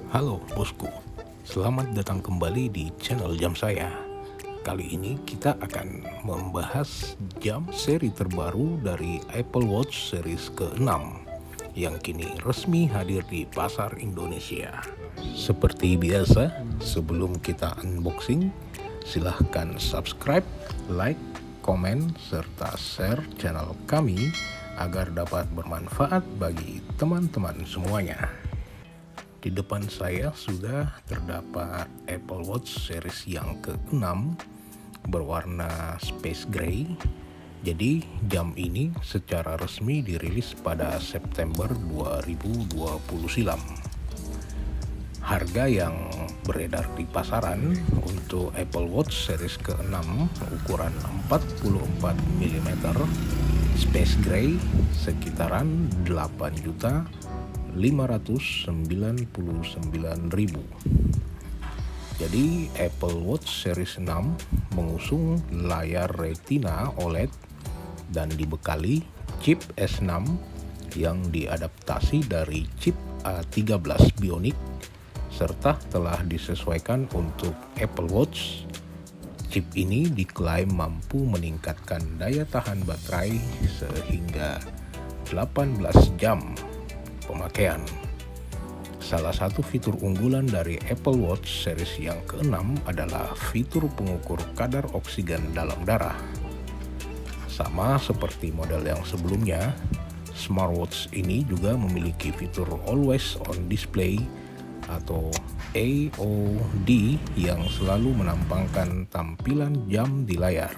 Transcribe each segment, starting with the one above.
Halo bosku, selamat datang kembali di channel jam saya. Kali ini kita akan membahas jam seri terbaru dari Apple Watch series ke-6 yang kini resmi hadir di pasar Indonesia. Seperti biasa, sebelum kita unboxing, silahkan subscribe, like, komen, serta share channel kami agar dapat bermanfaat bagi teman-teman semuanya. Di depan saya sudah terdapat Apple Watch series yang ke-6 berwarna space gray. Jadi jam ini secara resmi dirilis pada September 2020 silam. Harga yang beredar di pasaran untuk Apple Watch series ke-6 ukuran 44 mm space gray sekitaran 8.599.000. Jadi Apple Watch series 6 mengusung layar Retina OLED dan dibekali chip S6 yang diadaptasi dari chip A13 Bionic serta telah disesuaikan untuk Apple Watch. Chip ini diklaim mampu meningkatkan daya tahan baterai sehingga 18 jam pemakaian. Salah satu fitur unggulan dari Apple Watch series yang ke-6 adalah fitur pengukur kadar oksigen dalam darah. Sama seperti model yang sebelumnya, smartwatch ini juga memiliki fitur Always On Display atau AOD yang selalu menampakkan tampilan jam di layar.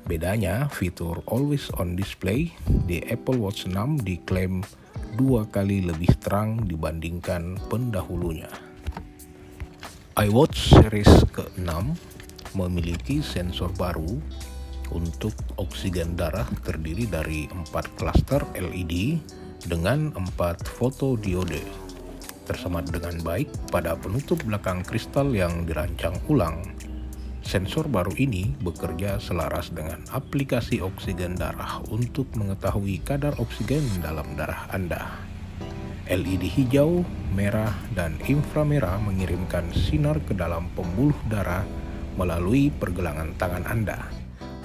Bedanya, fitur Always On Display di Apple Watch 6 diklaim 2 kali lebih terang dibandingkan pendahulunya. iWatch series ke-6 memiliki sensor baru untuk oksigen darah terdiri dari 4 klaster LED dengan 4 fotodiode. Tersemat dengan baik pada penutup belakang kristal yang dirancang ulang. Sensor baru ini bekerja selaras dengan aplikasi oksigen darah untuk mengetahui kadar oksigen dalam darah Anda. LED hijau, merah, dan inframerah mengirimkan sinar ke dalam pembuluh darah melalui pergelangan tangan Anda.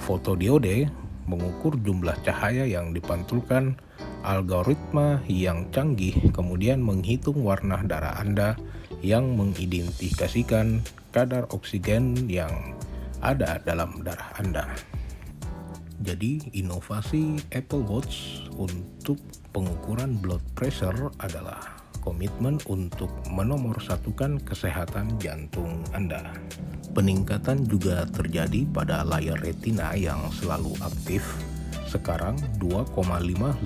Fotodiode mengukur jumlah cahaya yang dipantulkan. Algoritma yang canggih kemudian menghitung warna darah Anda yang mengidentifikasikan kadar oksigen yang ada dalam darah Anda. Jadi inovasi Apple Watch untuk pengukuran blood pressure adalah komitmen untuk menomorsatukan kesehatan jantung Anda. Peningkatan juga terjadi pada layar retina yang selalu aktif. Sekarang 2,5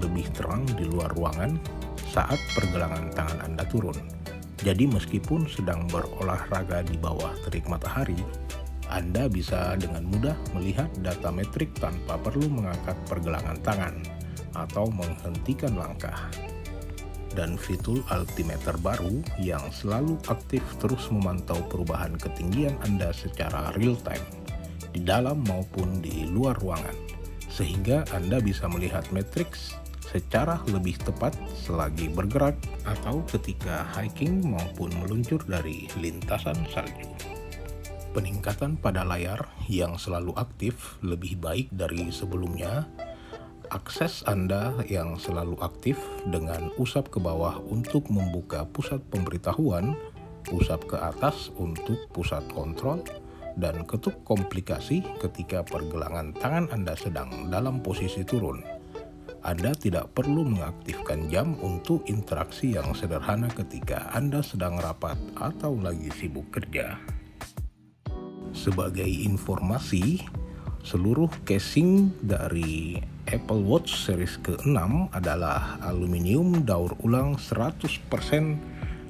lebih terang di luar ruangan saat pergelangan tangan Anda turun. Jadi meskipun sedang berolahraga di bawah terik matahari, Anda bisa dengan mudah melihat data metrik tanpa perlu mengangkat pergelangan tangan atau menghentikan langkah. Dan fitur altimeter baru yang selalu aktif terus memantau perubahan ketinggian Anda secara real time di dalam maupun di luar ruangan, sehingga Anda bisa melihat matriks secara lebih tepat selagi bergerak atau ketika hiking maupun meluncur dari lintasan salju. Peningkatan pada layar yang selalu aktif lebih baik dari sebelumnya. Akses Anda yang selalu aktif dengan usap ke bawah untuk membuka pusat pemberitahuan, usap ke atas untuk pusat kontrol, dan ketuk komplikasi ketika pergelangan tangan Anda sedang dalam posisi turun. Anda tidak perlu mengaktifkan jam untuk interaksi yang sederhana ketika Anda sedang rapat atau lagi sibuk kerja. Sebagai informasi, seluruh casing dari Apple Watch series ke-6 adalah aluminium daur ulang 100%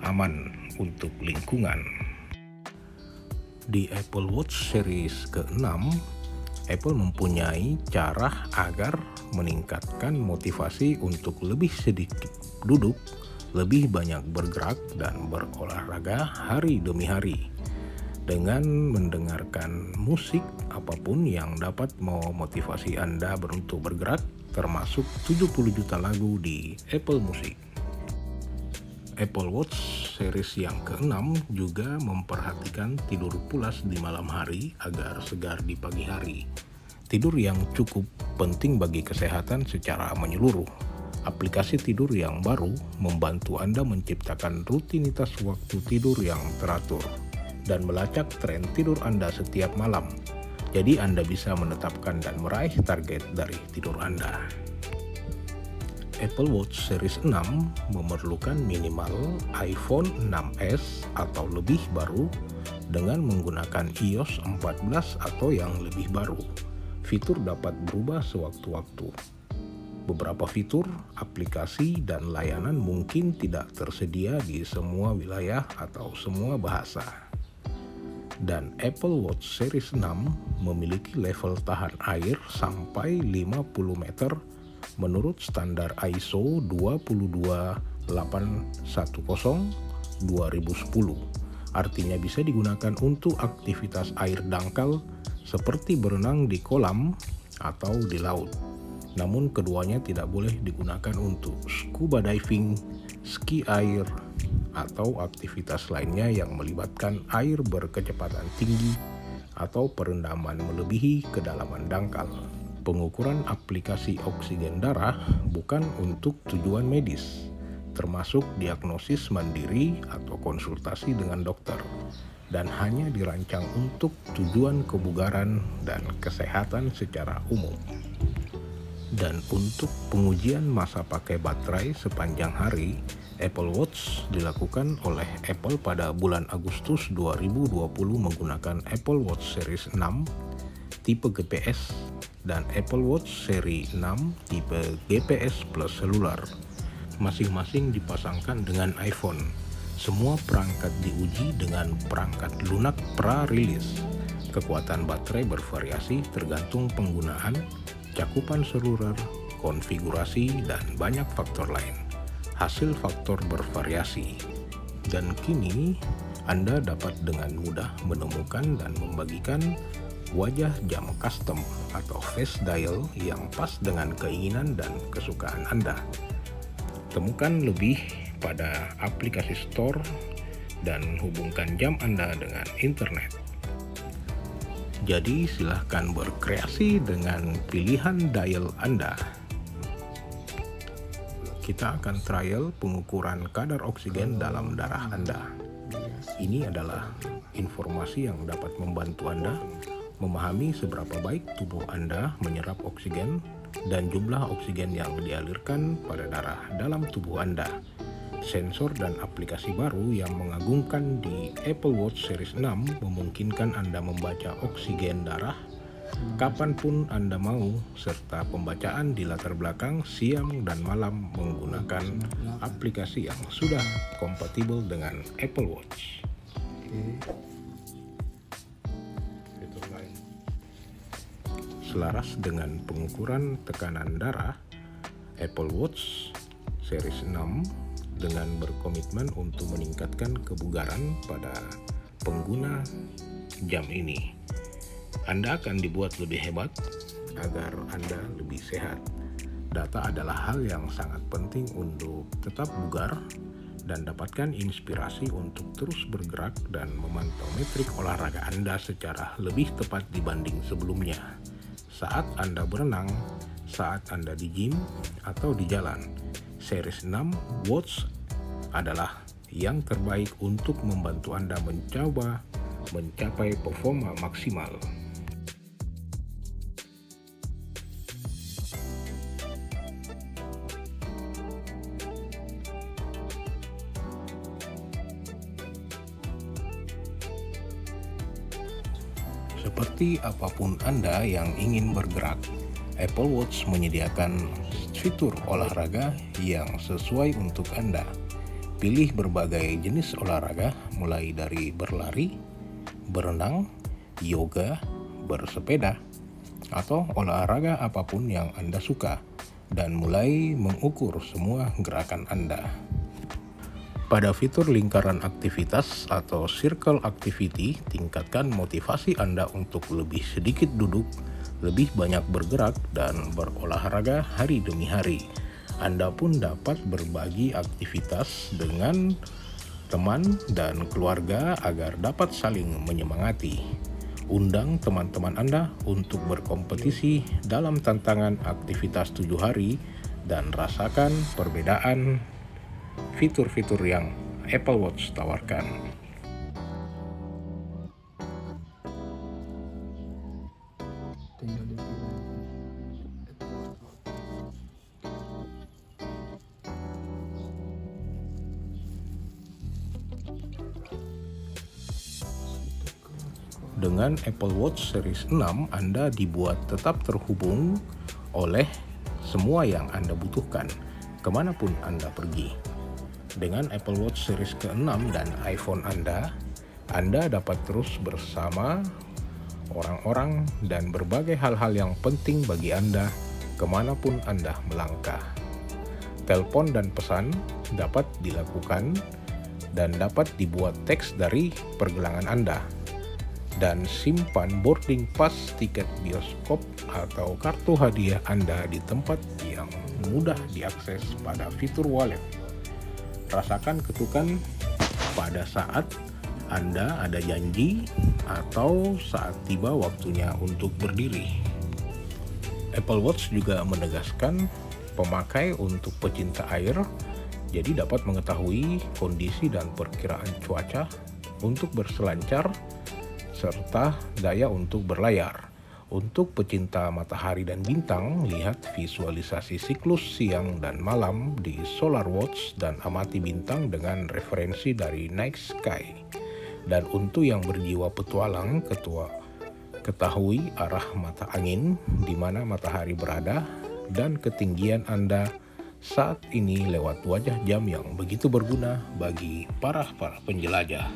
aman untuk lingkungan. Di Apple Watch series ke-6, Apple mempunyai cara agar meningkatkan motivasi untuk lebih sedikit duduk, lebih banyak bergerak dan berolahraga hari demi hari. Dengan mendengarkan musik apapun yang dapat memotivasi Anda untuk bergerak, termasuk 70 juta lagu di Apple Music. Apple Watch series yang ke-6 juga memperhatikan tidur pulas di malam hari agar segar di pagi hari. Tidur yang cukup penting bagi kesehatan secara menyeluruh. Aplikasi tidur yang baru membantu Anda menciptakan rutinitas waktu tidur yang teratur dan melacak tren tidur Anda setiap malam. Jadi Anda bisa menetapkan dan meraih target dari tidur Anda. Apple Watch Series 6 memerlukan minimal iPhone 6s atau lebih baru dengan menggunakan iOS 14 atau yang lebih baru. Fitur dapat berubah sewaktu-waktu. Beberapa fitur, aplikasi, dan layanan mungkin tidak tersedia di semua wilayah atau semua bahasa. Dan Apple Watch Series 6 memiliki level tahan air sampai 50 meter menurut standar ISO 22810 2010. Artinya bisa digunakan untuk aktivitas air dangkal seperti berenang di kolam atau di laut. Namun keduanya tidak boleh digunakan untuk scuba diving, ski air, atau aktivitas lainnya yang melibatkan air berkecepatan tinggi atau perendaman melebihi kedalaman dangkal. Pengukuran aplikasi oksigen darah bukan untuk tujuan medis, termasuk diagnosis mandiri atau konsultasi dengan dokter, dan hanya dirancang untuk tujuan kebugaran dan kesehatan secara umum. Dan untuk pengujian masa pakai baterai sepanjang hari, Apple Watch dilakukan oleh Apple pada bulan Agustus 2020 menggunakan Apple Watch Series 6 tipe GPS dan Apple Watch seri 6 tipe GPS plus selular. Masing-masing dipasangkan dengan iPhone. Semua perangkat diuji dengan perangkat lunak pra-rilis. Kekuatan baterai bervariasi tergantung penggunaan, cakupan seluler, konfigurasi, dan banyak faktor lain. Hasil faktor bervariasi. Dan kini Anda dapat dengan mudah menemukan dan membagikan wajah jam custom atau face dial yang pas dengan keinginan dan kesukaan Anda. Temukan lebih pada aplikasi store dan hubungkan jam Anda dengan internet. Jadi silahkan berkreasi dengan pilihan dial Anda. Kita akan trial pengukuran kadar oksigen dalam darah Anda. Ini adalah informasi yang dapat membantu Anda memahami seberapa baik tubuh Anda menyerap oksigen dan jumlah oksigen yang dialirkan pada darah dalam tubuh Anda. Sensor dan aplikasi baru yang mengagumkan di Apple Watch Series 6 memungkinkan Anda membaca oksigen darah kapanpun Anda mau, serta pembacaan di latar belakang siang dan malam menggunakan aplikasi yang sudah kompatibel dengan Apple Watch. Selaras dengan pengukuran tekanan darah, Apple Watch Series 6 dengan berkomitmen untuk meningkatkan kebugaran pada pengguna jam ini. Anda akan dibuat lebih hebat agar Anda lebih sehat. Data adalah hal yang sangat penting untuk tetap bugar dan dapatkan inspirasi untuk terus bergerak dan memantau metrik olahraga Anda secara lebih tepat dibanding sebelumnya. Saat Anda berenang, saat Anda di gym, atau di jalan, Series 6 Watch adalah yang terbaik untuk membantu Anda mencoba mencapai performa maksimal. Seperti apapun Anda yang ingin bergerak, Apple Watch menyediakan fitur olahraga yang sesuai untuk Anda. Pilih berbagai jenis olahraga mulai dari berlari, berenang, yoga, bersepeda, atau olahraga apapun yang Anda suka, dan mulai mengukur semua gerakan Anda. Pada fitur lingkaran aktivitas atau circle activity, tingkatkan motivasi Anda untuk lebih sedikit duduk, lebih banyak bergerak, dan berolahraga hari demi hari. Anda pun dapat berbagi aktivitas dengan teman dan keluarga agar dapat saling menyemangati. Undang teman-teman Anda untuk berkompetisi dalam tantangan aktivitas 7 hari dan rasakan perbedaan fitur-fitur yang Apple Watch tawarkan. Dengan Apple Watch Series 6, Anda dibuat tetap terhubung oleh semua yang Anda butuhkan, kemanapun Anda pergi. Dengan Apple Watch Series ke-6 dan iPhone Anda dapat terus bersama orang-orang dan berbagai hal-hal yang penting bagi Anda, kemanapun Anda melangkah. Telepon dan pesan dapat dilakukan dan dapat dibuat teks dari pergelangan Anda. Dan simpan boarding pass tiket bioskop atau kartu hadiah Anda di tempat yang mudah diakses pada fitur wallet. Rasakan ketukan pada saat Anda ada janji atau saat tiba waktunya untuk berdiri. Apple Watch juga menegaskan pemakai untuk pecinta air, jadi dapat mengetahui kondisi dan perkiraan cuaca untuk berselancar serta daya untuk berlayar. Untuk pecinta matahari dan bintang, lihat visualisasi siklus siang dan malam di Solar Watch dan amati bintang dengan referensi dari Night Sky. Dan untuk yang berjiwa petualang, ketahui arah mata angin di mana matahari berada dan ketinggian Anda saat ini lewat wajah jam yang begitu berguna bagi para penjelajah.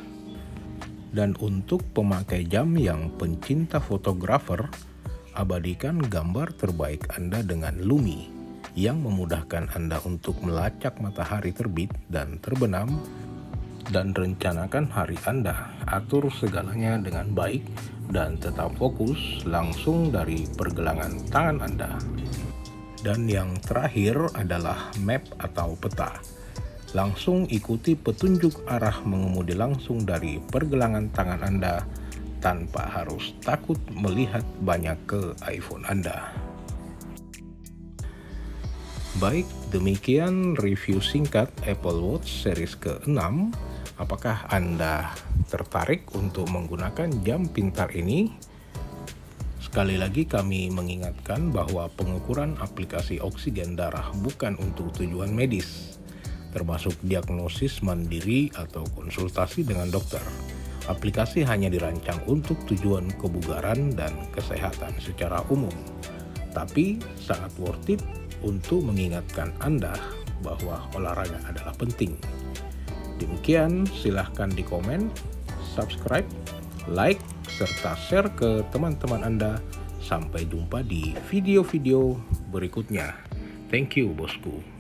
Dan untuk pemakai jam yang pencinta fotografer, abadikan gambar terbaik Anda dengan Lumi yang memudahkan Anda untuk melacak matahari terbit dan terbenam dan rencanakan hari Anda. Atur segalanya dengan baik dan tetap fokus langsung dari pergelangan tangan Anda. Dan yang terakhir adalah map atau peta. Langsung ikuti petunjuk arah mengemudi langsung dari pergelangan tangan Anda tanpa harus takut melihat banyak ke iPhone Anda. Baik, demikian review singkat Apple Watch Series ke-6. Apakah Anda tertarik untuk menggunakan jam pintar ini? Sekali lagi kami mengingatkan bahwa pengukuran aplikasi oksigen darah bukan untuk tujuan medis, termasuk diagnosis mandiri atau konsultasi dengan dokter. Aplikasi hanya dirancang untuk tujuan kebugaran dan kesehatan secara umum, tapi sangat worth it untuk mengingatkan Anda bahwa olahraga adalah penting. Demikian, silahkan di komen, subscribe, like, serta share ke teman-teman Anda. Sampai jumpa di video-video berikutnya. Thank you, bosku.